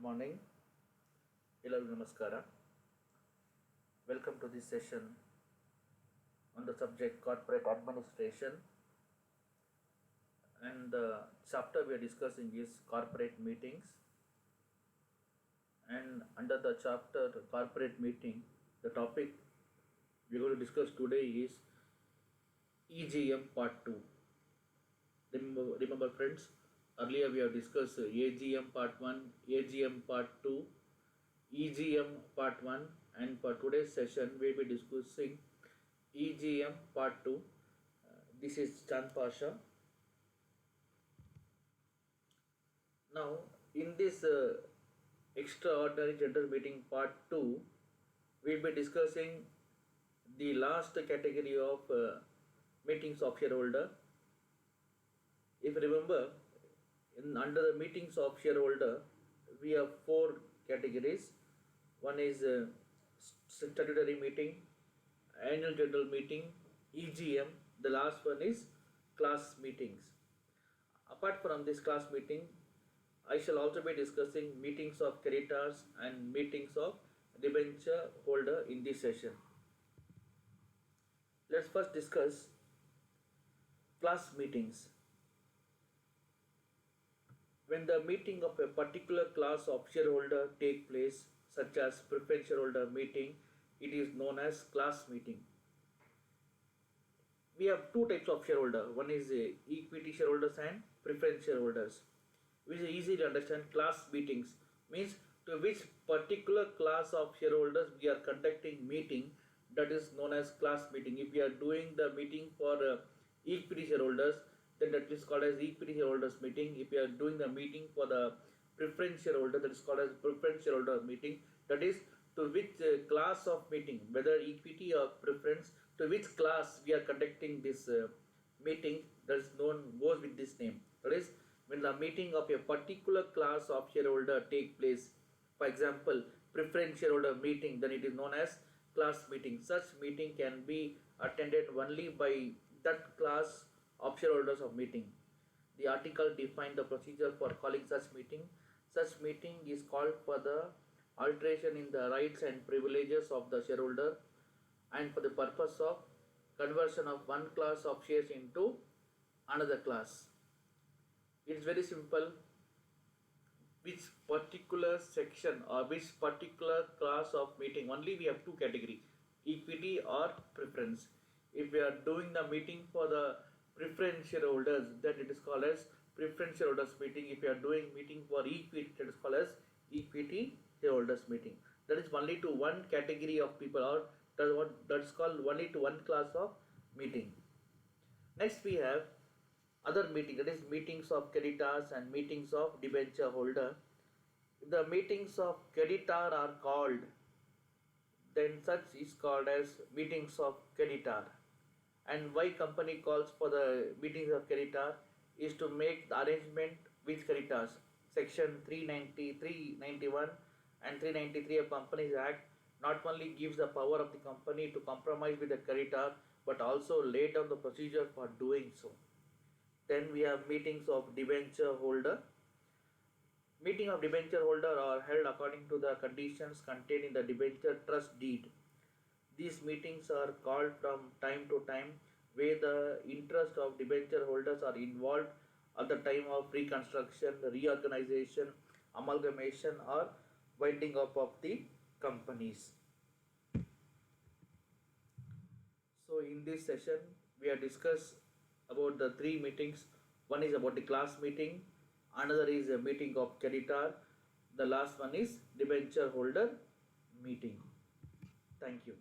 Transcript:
Good morning. Hello, Namaskara. Welcome to this session on the subject corporate administration. And the chapter we are discussing is corporate meetings. And under the chapter corporate meeting, the topic we are going to discuss today is EGM part 2. Remember friends, earlier we have discussed AGM part 1, AGM part 2, EGM part 1, and for today's session we will be discussing EGM part 2. This is Pasha. Now in this extraordinary general meeting part 2, we will be discussing the last category of meetings of shareholder. If you remember, under the meetings of shareholder, we have 4 categories. One is statutory meeting, annual general meeting, EGM. The last one is class meetings. Apart from this class meeting, I shall also be discussing meetings of creditors and meetings of debenture holder in this session. Let's first discuss class meetings. When the meeting of a particular class of shareholder take place, such as preference shareholder meeting, it is known as class meeting. We have 2 types of shareholder. One is equity shareholders and preference shareholders. Which is easy to understand. Class meetings means to which particular class of shareholders we are conducting meeting, that is known as class meeting. If we are doing the meeting for equity shareholders, then that is called as equity shareholders meeting. If you are doing the meeting for the preference shareholder, that is called as preference shareholder meeting. That is to which class of meeting, whether equity or preference, to which class we are conducting this meeting, that is known, goes with this name. That is, when the meeting of a particular class of shareholder take place, for example preference shareholder meeting, then it is known as class meeting. Such meeting can be attended only by that class of shareholders of meeting. The article defines the procedure for calling such meeting. Such meeting is called for the alteration in the rights and privileges of the shareholder and for the purpose of conversion of one class of shares into another class. It is very simple. Which particular section or which particular class of meeting, only we have 2 categories, equity or preference. If we are doing the meeting for the preference shareholders, then it is called as preference shareholders meeting. If you are doing meeting for equity, that is called as equity shareholders meeting. That is only to one category of people, or that is called only to one class of meeting. Next we have other meeting, that is meetings of creditors and meetings of debenture holder. If the meetings of creditor are called, then such is called as meetings of creditor. And why company calls for the meetings of creditor is to make the arrangement with creditors. Section 390, 391 and 393 of Companies Act not only gives the power of the company to compromise with the creditor, but also lay down the procedure for doing so. Then we have meetings of debenture holder. Meeting of debenture holder are held according to the conditions contained in the debenture trust deed. These meetings are called from time to time where the interest of debenture holders are involved at the time of reconstruction, reorganization, amalgamation or winding up of the companies. So in this session we have discussed about the 3 meetings. One is about the class meeting, another is a meeting of creditor, the last one is debenture holder meeting. Thank you.